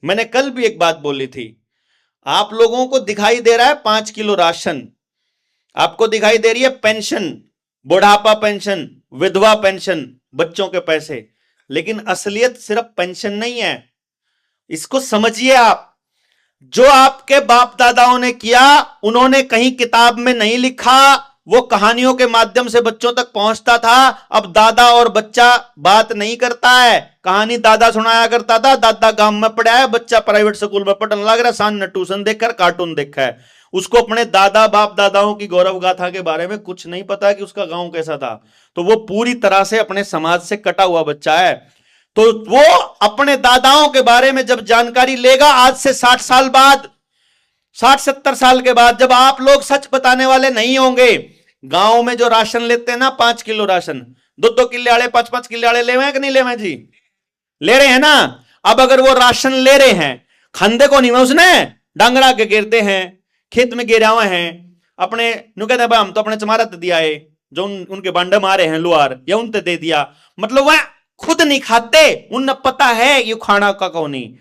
मैंने कल भी एक बात बोली थी, आप लोगों को दिखाई दे रहा है 5 किलो राशन, आपको दिखाई दे रही है पेंशन, बुढ़ापा पेंशन, विधवा पेंशन, बच्चों के पैसे, लेकिन असलियत सिर्फ पेंशन नहीं है। इसको समझिए आप। जो आपके बाप दादाओं ने किया, उन्होंने कहीं किताब में नहीं लिखा, वो कहानियों के माध्यम से बच्चों तक पहुंचता था। अब दादा और बच्चा बात नहीं करता है। कहानी दादा सुनाया करता था, दादा गांव में पढ़ा है, बच्चा प्राइवेट स्कूल में पढ़ने लग रहा, सामने ट्यूशन देखकर कार्टून देखा है, उसको अपने दादा बाप दादाओं की गौरव गाथा के बारे में कुछ नहीं पता कि उसका गांव कैसा था। तो वो पूरी तरह से अपने समाज से कटा हुआ बच्चा है। तो वो अपने दादाओं के बारे में जब जानकारी लेगा, आज से 60 साल बाद, 60-70 साल के बाद, जब आप लोग सच बताने वाले नहीं होंगे, गांव में जो राशन लेते हैं ना, 5 किलो राशन, 2-2 किले वाले, 5-5 किले वाले ले हैं कि नहीं ले हैं जी? ले रहे हैं ना। अब अगर वो राशन ले रहे हैं, खंदे को नहीं में उसने डांगड़ा के गिरते हैं, खेत में गिरा हुए हैं, अपने नु कहते हैं हम तो अपने चमारत दिया है, जो उनके बांडे मारे हैं लुहार, या उनते दे दिया। मतलब वह खुद नहीं खाते, उन्हें पता है ये खाना का कौन नहीं,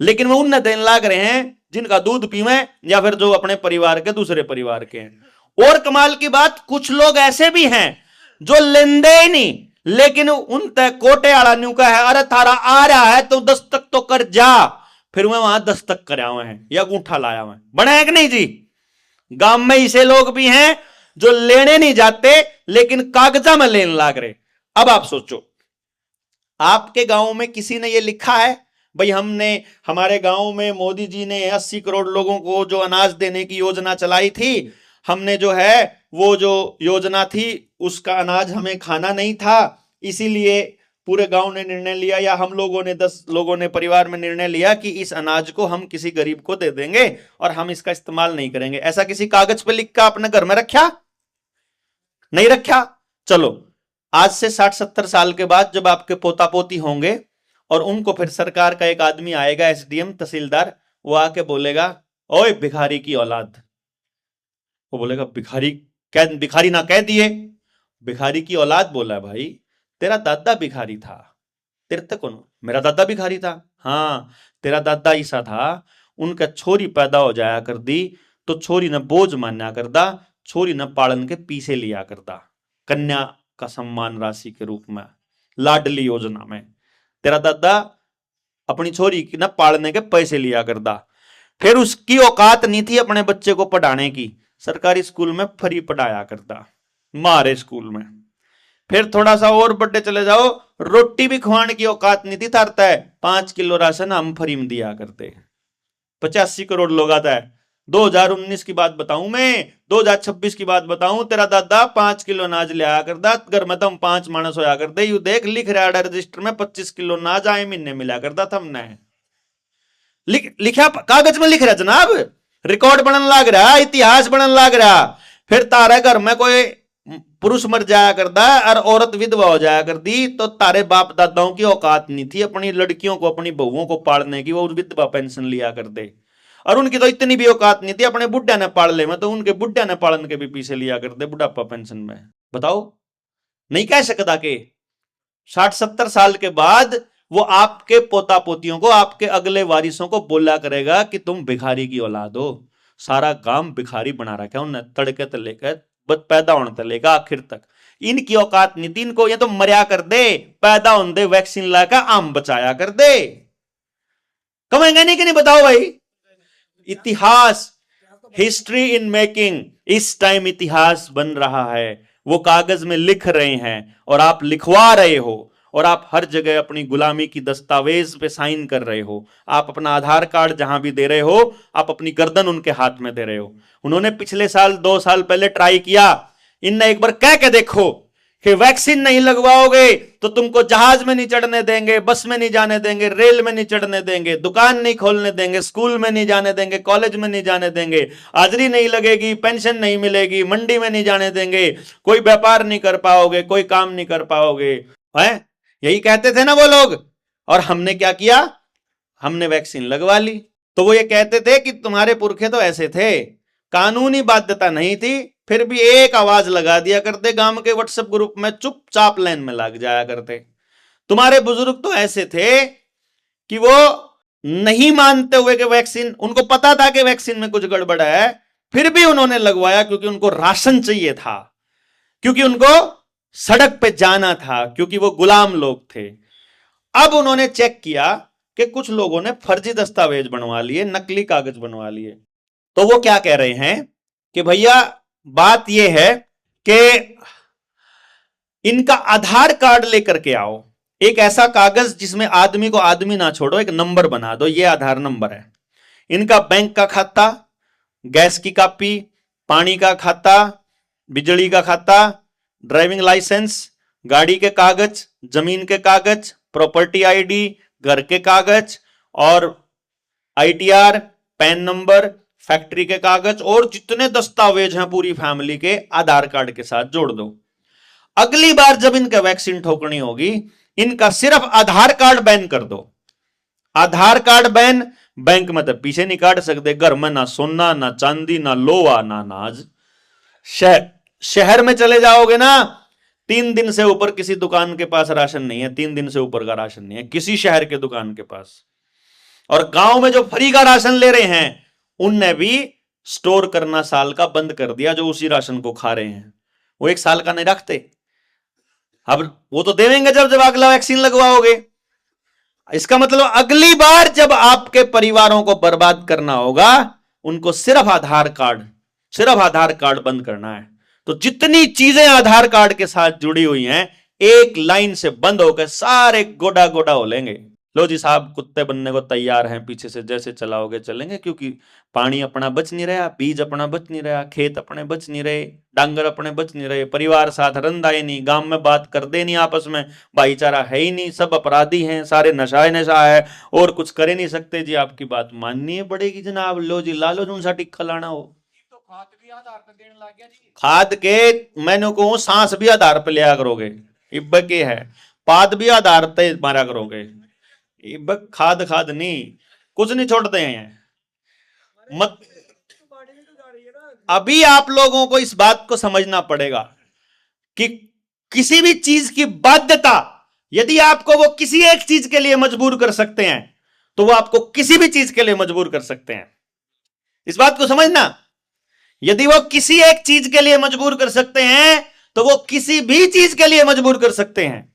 लेकिन वो उन्हें देने लाग रहे हैं जिनका दूध पीवे, या फिर जो अपने परिवार के दूसरे परिवार के हैं। और कमाल की बात, कुछ लोग ऐसे भी हैं जो लेंदे ही नहीं, लेकिन उन तक कोटे आला न्यू का है, अरे थारा आ रहा है तो दस्तक तो कर जा, फिर वह वहां दस्तक कराए हुए हैं या अंगूठा लाया हुआ है। बने है कि नहीं जी? गांव में ऐसे लोग भी हैं जो लेने नहीं जाते, लेकिन कागजा में लेने लाग रहे। अब आप सोचो, आपके गांव में किसी ने यह लिखा है भाई हमने, हमारे गांव में मोदी जी ने 80 करोड़ लोगों को जो अनाज देने की योजना चलाई थी, हमने जो है वो जो योजना थी उसका अनाज हमें खाना नहीं था, इसीलिए पूरे गांव ने निर्णय लिया, या हम लोगों ने 10 लोगों ने परिवार में निर्णय लिया कि इस अनाज को हम किसी गरीब को दे देंगे और हम इसका इस्तेमाल नहीं करेंगे। ऐसा किसी कागज पे लिख कर अपने घर में रखा? नहीं रखा। चलो, आज से 60-70 साल के बाद जब आपके पोता पोती होंगे और उनको फिर सरकार का एक आदमी आएगा, एसडीएम तहसीलदार, वो आके बोलेगा, ओए भिखारी की औलाद, वो बोलेगा भिखारी, भिखारी ना कह दिए, भिखारी की औलाद बोला, भाई तेरा दादा भिखारी था, तेरे तक कौन? मेरा दादा भिखारी था। हाँ, तेरा दादा ऐसा था, उनका छोरी पैदा हो जाया कर दी तो छोरी ने बोझ मान्या करदा, छोरी ने पालन के पीछे लिया करदा, कन्या का सम्मान राशि के रूप में, लाडली योजना में तेरा दादा अपनी छोरी की ना पालने के पैसे लिया करदा। फिर उसकी औकात नहीं थी अपने बच्चे को पढ़ाने की, सरकारी स्कूल में फ्री पढ़ाया करता, मारे स्कूल में। फिर थोड़ा सा और बड़े चले जाओ, रोटी भी खुआने की औकात नहीं थी, थारता है 5 किलो राशन हम फ्री में दिया करते। 85 करोड़ लोग आता है। 2019 की बात बताऊं मैं, 2026 की बात बताऊं, तेरा दादा 5 किलो अनाज ले आया करता, घर में तुम 5 मानस होया करते, यू देख लिख रहा है रजिस्टर में 25 किलो अनाज आए महीने मिला करता था। हमने लिखा, कागज में लिख रहा जनाब, रिकॉर्ड बनने लग रहा, इतिहास बनने लग रहा। फिर तारे घर में कोई पुरुष मर जाया करता और औरत विधवा हो जाया करती, तो तारे बाप दादाओं की औकात नहीं थी अपनी लड़कियों को, अपनी बहुओं को पालने की, वो विधवा पेंशन लिया करते। और उनकी तो इतनी भी औकात नहीं थी अपने बुढ़िया ने पाल ले में, तो उनके बुढ़िया ने पालन के भी पीछे लिया करते बुढ़ापा पेंशन में। बताओ, नहीं कह सकता कि 60-70 साल के बाद वो आपके पोता पोतियों को, आपके अगले वारिसों को बोला करेगा कि तुम भिखारी की औलाद हो। सारा गांव भिखारी बना रखा है उन्हें, तड़के से लेकर पैदा होने से लेकर आखिर तक। इनकी औकात नहीं थी, इनको ये तो मरिया कर दे, पैदा होने दे, वैक्सीन लाकर आम बचाया कर दे। कमेंगे नहीं कि नहीं? बताओ भाई। इतिहास, हिस्ट्री इन मेकिंग, इस टाइम इतिहास बन रहा है, वो कागज में लिख रहे हैं और आप लिखवा रहे हो, और आप हर जगह अपनी गुलामी की दस्तावेज पे साइन कर रहे हो। आप अपना आधार कार्ड जहां भी दे रहे हो, आप अपनी गर्दन उनके हाथ में दे रहे हो। उन्होंने पिछले साल 2 साल पहले ट्राई किया, इनने एक बार कह के देखो कि वैक्सीन नहीं लगवाओगे तो तुमको जहाज में नहीं चढ़ने देंगे, बस में नहीं जाने देंगे, रेल में नहीं चढ़ने देंगे, दुकान नहीं खोलने देंगे, स्कूल में नहीं जाने देंगे, कॉलेज में नहीं जाने देंगे, हाजिरी नहीं लगेगी, पेंशन नहीं मिलेगी, मंडी में नहीं जाने देंगे, कोई व्यापार नहीं कर पाओगे, कोई काम नहीं कर पाओगे, है? यही कहते थे ना वो लोग। और हमने क्या किया? हमने वैक्सीन लगवा ली। तो वो ये कहते थे कि तुम्हारे पुरखे तो ऐसे थे, कानूनी बाध्यता नहीं थी, फिर भी एक आवाज लगा दिया करते, गांव के व्हाट्सएप ग्रुप में चुपचाप लाइन में लग जाया करते। तुम्हारे बुजुर्ग तो ऐसे थे कि वो नहीं मानते हुए कि वैक्सीन, उनको पता था कि वैक्सीन में कुछ गड़बड़ है, फिर भी उन्होंने लगवाया क्योंकि उनको राशन चाहिए था, क्योंकि उनको सड़क पे जाना था, क्योंकि वो गुलाम लोग थे। अब उन्होंने चेक किया कि कुछ लोगों ने फर्जी दस्तावेज बनवा लिए, नकली कागज बनवा लिए। तो वो क्या कह रहे हैं कि भैया बात यह है कि इनका आधार कार्ड लेकर के आओ, एक ऐसा कागज जिसमें आदमी को आदमी ना छोड़ो, एक नंबर बना दो, ये आधार नंबर है। इनका बैंक का खाता, गैस की कॉपी, पानी का खाता, बिजली का खाता, ड्राइविंग लाइसेंस, गाड़ी के कागज, जमीन के कागज, प्रॉपर्टी आईडी, घर के कागज और आईटीआर, पैन नंबर, फैक्ट्री के कागज और जितने दस्तावेज हैं पूरी फैमिली के आधार कार्ड के साथ जोड़ दो। अगली बार जब इनका वैक्सीन ठोकनी होगी, इनका सिर्फ आधार कार्ड बैन कर दो। आधार कार्ड बैन, बैंक में तो पीछे नहीं काट सकते, घर में ना सोना ना चांदी ना लोहा ना अनाज। शहर में चले जाओगे ना, 3 दिन से ऊपर किसी दुकान के पास राशन नहीं है, 3 दिन से ऊपर का राशन नहीं है किसी शहर के दुकान के पास। और गांव में जो फ्री का राशन ले रहे हैं, उनने भी स्टोर करना साल का बंद कर दिया, जो उसी राशन को खा रहे हैं। वो 1 साल का नहीं रखते, अब वो तो देवेंगे जब अगला वैक्सीन लगवाओगे। इसका मतलब अगली बार जब आपके परिवारों को बर्बाद करना होगा, उनको सिर्फ आधार कार्ड बंद करना है। तो जितनी चीजें आधार कार्ड के साथ जुड़ी हुई हैं, एक लाइन से बंद होकर सारे गोडा गोडा हो लेंगे। लो जी साहब, कुत्ते बनने को तैयार हैं, पीछे से जैसे चलाओगे चलेंगे, क्योंकि पानी अपना बच नहीं रहा, बीज अपना बच नहीं रहा, खेत अपने बच नहीं रहे, डांगर अपने बच नहीं रहे, परिवार साथ रंदाए नहीं, गांव में बात कर दे नहीं, आपस में भाईचारा है ही नहीं, सब अपराधी हैं, सारे नशा है और कुछ करे नहीं सकते जी। आपकी बात माननी पड़ेगी जनाब। लो जी ला लो जो सा टिक्का लाना हो। खाद भी आधार पर देने लग गया जी। खाद के मैंने कहूं सांस भी आधार पर लिया करोगे, इब्ब के है पाद भी आधार पे मारा करोगे। खाद नहीं, कुछ नहीं छोड़ते हैं। मत अभी आप लोगों को इस बात को समझना पड़ेगा कि किसी भी चीज की बाध्यता, यदि आपको वो किसी एक चीज के लिए मजबूर कर सकते हैं, तो वो आपको किसी भी चीज के लिए मजबूर कर सकते हैं। इस बात को समझना, यदि वो किसी एक चीज के लिए मजबूर कर सकते हैं, तो वो किसी भी चीज के लिए मजबूर कर सकते हैं।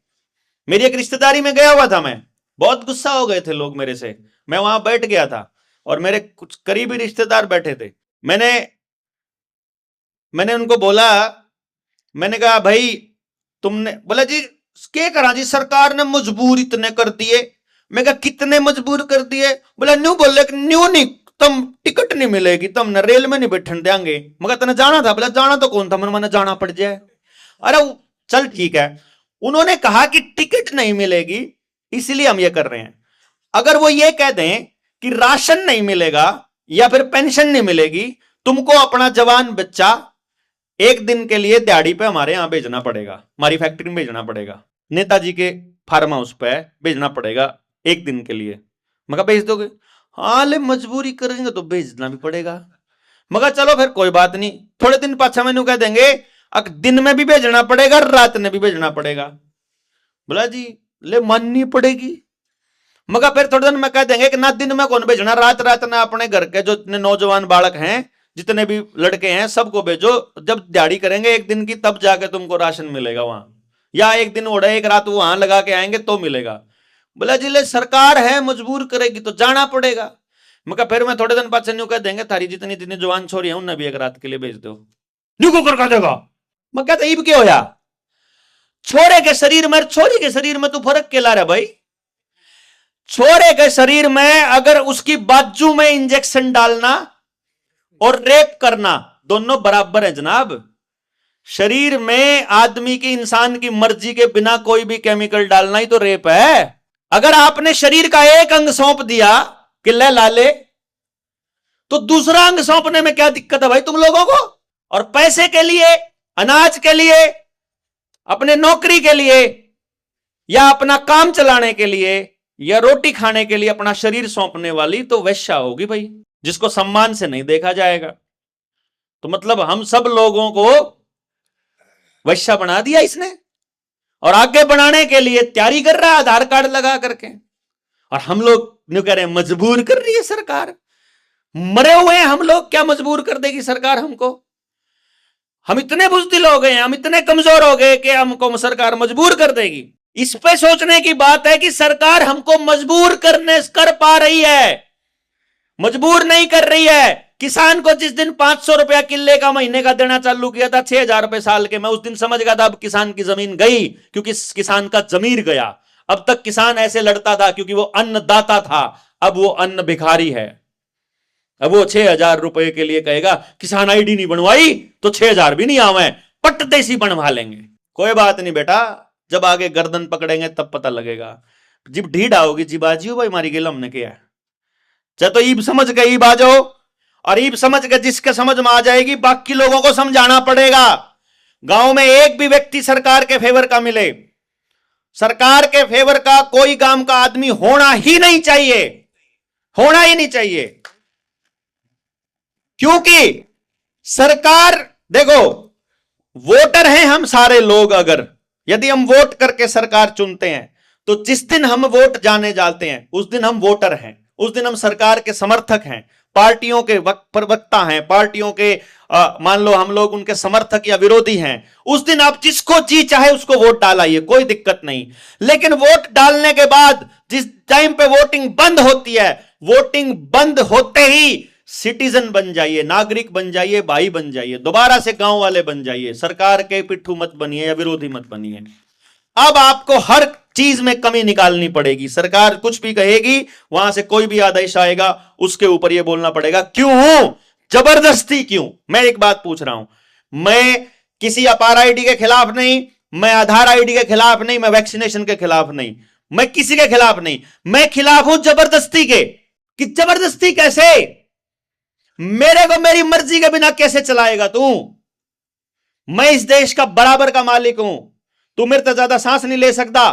मेरी एक रिश्तेदारी में गया हुआ था मैं, बहुत गुस्सा हो गए थे लोग मेरे से। मैं वहां बैठ गया था और मेरे कुछ करीबी रिश्तेदार बैठे थे। मैंने उनको बोला, मैंने कहा भाई तुमने, बोला जी क्या करा जी, सरकार ने मजबूर इतने कर दिए। मैं कहा कितने मजबूर कर दिए? बोला न्यू, बोले न्यू नहीं, तुम टिकट नहीं मिलेगी, तुमने रेल में नहीं बैठन देंगे। मगर तने जाना था? बोला जाना तो कौन था, मैंने जाना पड़ जाए। अरे चल ठीक है, उन्होंने कहा कि टिकट नहीं मिलेगी इसलिए हम ये कर रहे हैं। अगर वो ये कह दें कि राशन नहीं मिलेगा या फिर पेंशन नहीं मिलेगी, तुमको अपना जवान बच्चा 1 दिन के लिए दिहाड़ी पे हमारे यहां भेजना पड़ेगा, हमारी फैक्ट्री में भेजना पड़ेगा, नेताजी के फार्म हाउस पे भेजना पड़ेगा 1 दिन के लिए। मगर भेज दोगे? हाँ ले मजबूरी करेंगे तो भेजना भी पड़ेगा। मगर चलो फिर कोई बात नहीं, थोड़े दिन पाछा मैंने कह देंगे दिन में भी भेजना पड़ेगा, रात में भी भेजना पड़ेगा। बोला जी ले माननी पड़ेगी। मगर फिर थोड़े दिन में कह देंगे कि ना दिन में कौन भेजना, रात ना अपने घर के जो इतने नौजवान बालक हैं, जितने भी लड़के हैं, सबको भेजो। जब दिहाड़ी करेंगे 1 दिन की, तब जाके तुमको राशन मिलेगा वहां, या 1 दिन ओढ़े 1 रात वहां लगा के आएंगे तो मिलेगा। बोला जी ले सरकार है मजबूर करेगी तो जाना पड़ेगा। मगर फिर मैं थोड़े दिन बाद से न्यू कह देंगे थारी जितनी जितनी जवान छोरी है उन्हें भी 1 रात के लिए भेज दो। न्यू को कर देगा। मैं कहता ईब क्या होया, छोरे के शरीर में छोरी के शरीर में तू फर्क के ला रहा भाई। छोरे के शरीर में अगर उसकी बाजू में इंजेक्शन डालना और रेप करना दोनों बराबर है जनाब। शरीर में आदमी की, इंसान की मर्जी के बिना कोई भी केमिकल डालना ही तो रेप है। अगर आपने शरीर का एक अंग सौंप दिया कि ले ला ले, तो दूसरा अंग सौंपने में क्या दिक्कत है भाई तुम लोगों को? और पैसे के लिए, अनाज के लिए, अपने नौकरी के लिए, या अपना काम चलाने के लिए, या रोटी खाने के लिए अपना शरीर सौंपने वाली तो वैश्या होगी भाई, जिसको सम्मान से नहीं देखा जाएगा। तो मतलब हम सब लोगों को वैश्या बना दिया इसने, और आगे बढ़ाने के लिए तैयारी कर रहा है आधार कार्ड लगा करके। और हम लोग न्यू कह रहे हैं मजबूर कर रही है सरकार। मरे हुए हैं हम लोग, क्या मजबूर कर देगी सरकार हमको? हम इतने बुज़दिल हो गए हैं, हम इतने कमजोर हो गए कि हमको सरकार मजबूर कर देगी। इस पे सोचने की बात है कि सरकार हमको मजबूर कर पा रही है, मजबूर नहीं कर रही है। किसान को जिस दिन 500 रुपया किले का महीने का देना चालू किया था, 6,000 रुपए साल के, मैं उस दिन समझ गया था अब किसान की जमीन गई, क्योंकि किसान का जमीर गया। अब तक किसान ऐसे लड़ता था क्योंकि वो अन्नदाता था, अब वो अन्न भिखारी है। अब वो 6,000 रुपए के लिए कहेगा किसान आईडी नहीं बनवाई तो 6,000 भी नहीं आवे, पट देसी बनवा लेंगे। कोई बात नहीं बेटा, जब आगे गर्दन पकड़ेंगे तब पता लगेगा। जिब ढीढ़ा होगी जिब आजियो भाई मारी गेल हमने किया। चाहे तो ईब समझ के ईब आ जाओ, और ईब समझ के जिसके समझ में आ जाएगी बाकी लोगों को समझाना पड़ेगा। गांव में एक भी व्यक्ति सरकार के फेवर का मिले, सरकार के फेवर का कोई गांव का आदमी होना ही नहीं चाहिए, होना ही नहीं चाहिए। क्योंकि सरकार, देखो वोटर हैं हम सारे लोग, अगर यदि हम वोट करके सरकार चुनते हैं तो जिस दिन हम वोट जाने जाते हैं उस दिन हम वोटर हैं, उस दिन हम सरकार के समर्थक हैं, पार्टियों के प्रवक्ता हैं, पार्टियों के मान लो हम लोग उनके समर्थक या विरोधी हैं। उस दिन आप जिसको जी चाहे उसको वोट डालाइए, कोई दिक्कत नहीं। लेकिन वोट डालने के बाद जिस टाइम पे वोटिंग बंद होती है, वोटिंग बंद होते ही सिटीजन बन जाइए, नागरिक बन जाइए, भाई बन जाइए, दोबारा से गांव वाले बन जाइए। सरकार के पिट्ठू मत बनिए या विरोधी मत बनिए। अब आपको हर चीज में कमी निकालनी पड़ेगी। सरकार कुछ भी कहेगी, वहां से कोई भी आदेश आएगा उसके ऊपर यह बोलना पड़ेगा क्यों, जबरदस्ती क्यों। मैं एक बात पूछ रहा हूं, मैं किसी अपार आईडी के खिलाफ नहीं, मैं आधार आईडी के खिलाफ नहीं, मैं वैक्सीनेशन के खिलाफ नहीं, मैं किसी के खिलाफ नहीं, मैं खिलाफ हूं जबरदस्ती के। कि जबरदस्ती कैसे? मेरे को मेरी मर्जी के बिना कैसे चलाएगा तू? मैं इस देश का बराबर का मालिक हूं। तू मेरे से ज्यादा सांस नहीं ले सकता,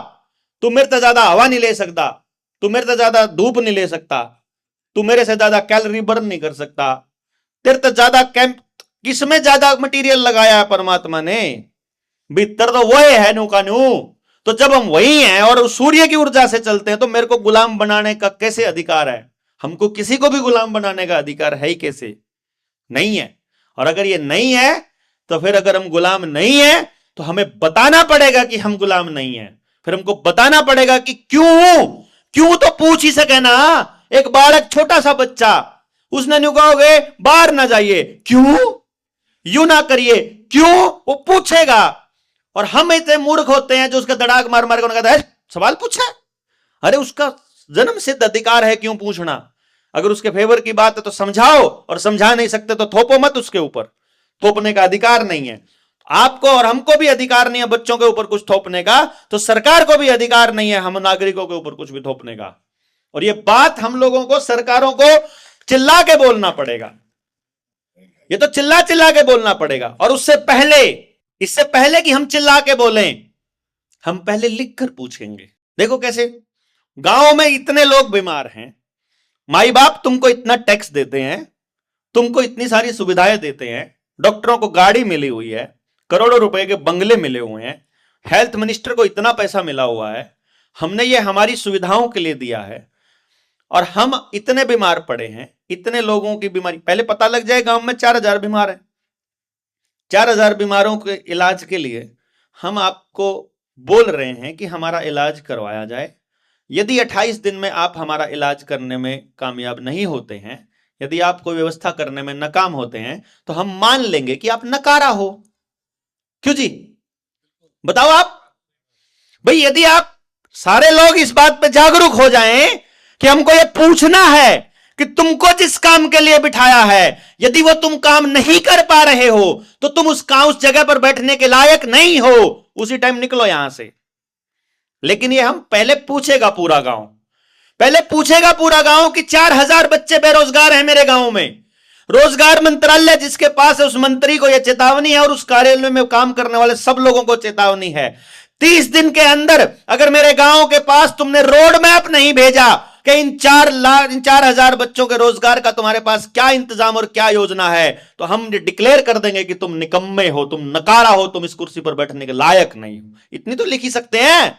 तू मेरे से ज्यादा हवा नहीं ले सकता, तू मेरे से ज्यादा धूप नहीं ले सकता, तू मेरे से ज्यादा कैलोरी बर्न नहीं कर सकता। तेरे से ज्यादा कैंप किसमें ज्यादा मटेरियल लगाया है परमात्मा ने? भीतर तो वही है नू का नू। तो जब हम वही हैं और सूर्य की ऊर्जा से चलते हैं तो मेरे को गुलाम बनाने का कैसे अधिकार है? हमको किसी को भी गुलाम बनाने का अधिकार है ही कैसे? नहीं है। और अगर ये नहीं है तो फिर अगर हम गुलाम नहीं है तो हमें बताना पड़ेगा कि हम गुलाम नहीं है। फिर हमको बताना पड़ेगा कि क्यों तो पूछ ही सके ना। एक बालक, छोटा सा बच्चा, उसने न्यू कहोगे बाहर ना जाइए, क्यों, यू ना करिए, क्यों, वो पूछेगा। और हम इतने मूर्ख होते हैं जो उसका दड़ाक मार मार कर कहता है सवाल पूछा। अरे उसका जन्म सिद्ध अधिकार है क्यों पूछना। अगर उसके फेवर की बात है तो समझाओ, और समझा नहीं सकते तो थोपो मत उसके ऊपर। थोपने का अधिकार नहीं है आपको, और हमको भी अधिकार नहीं है बच्चों के ऊपर कुछ थोपने का, तो सरकार को भी अधिकार नहीं है हम नागरिकों के ऊपर कुछ भी थोपने का। और यह बात हम लोगों को, सरकारों को चिल्ला के बोलना पड़ेगा। ये तो चिल्ला चिल्ला के बोलना पड़ेगा। और उससे पहले, इससे पहले कि हम चिल्ला के बोलें, हम पहले लिखकर पूछेंगे। देखो कैसे गांव में इतने लोग बीमार हैं, माई बाप तुमको इतना टैक्स देते हैं, तुमको इतनी सारी सुविधाएं देते हैं, डॉक्टरों को गाड़ी मिली हुई है, करोड़ों रुपए के बंगले मिले हुए हैं, हेल्थ मिनिस्टर को इतना पैसा मिला हुआ है, हमने ये हमारी सुविधाओं के लिए दिया है, और हम इतने बीमार पड़े हैं, इतने लोगों की बीमारी। पहले पता लग जाए गांव में 4,000 बीमार हैं, 4,000 बीमारों के इलाज के लिए हम आपको बोल रहे हैं कि हमारा इलाज करवाया जाए। यदि 28 दिन में आप हमारा इलाज करने में कामयाब नहीं होते हैं, यदि आप कोई व्यवस्था करने में नाकाम होते हैं, तो हम मान लेंगे कि आप नकारा हो। क्यों जी, बताओ आप भाई। यदि आप सारे लोग इस बात पे जागरूक हो जाएं कि हमको ये पूछना है कि तुमको जिस काम के लिए बिठाया है, यदि वो तुम काम नहीं कर पा रहे हो तो तुम उस जगह पर बैठने के लायक नहीं हो, उसी टाइम निकलो यहां से। लेकिन ये हम पहले पूछेगा पूरा गांव, पहले पूछेगा पूरा गांव कि 4,000 बच्चे बेरोजगार हैं मेरे गांव में। रोजगार मंत्रालय जिसके पास है उस मंत्री को यह चेतावनी है, और उस कार्यालय में काम करने वाले सब लोगों को चेतावनी है। 30 दिन के अंदर अगर मेरे गांव के पास तुमने रोड मैप नहीं भेजा कि इन 4,000 बच्चों के रोजगार का तुम्हारे पास क्या इंतजाम और क्या योजना है, तो हम डिक्लेयर कर देंगे कि तुम निकम्मे हो, तुम नकारा हो, तुम इस कुर्सी पर बैठने के लायक नहीं हो। इतनी तो लिख ही सकते हैं।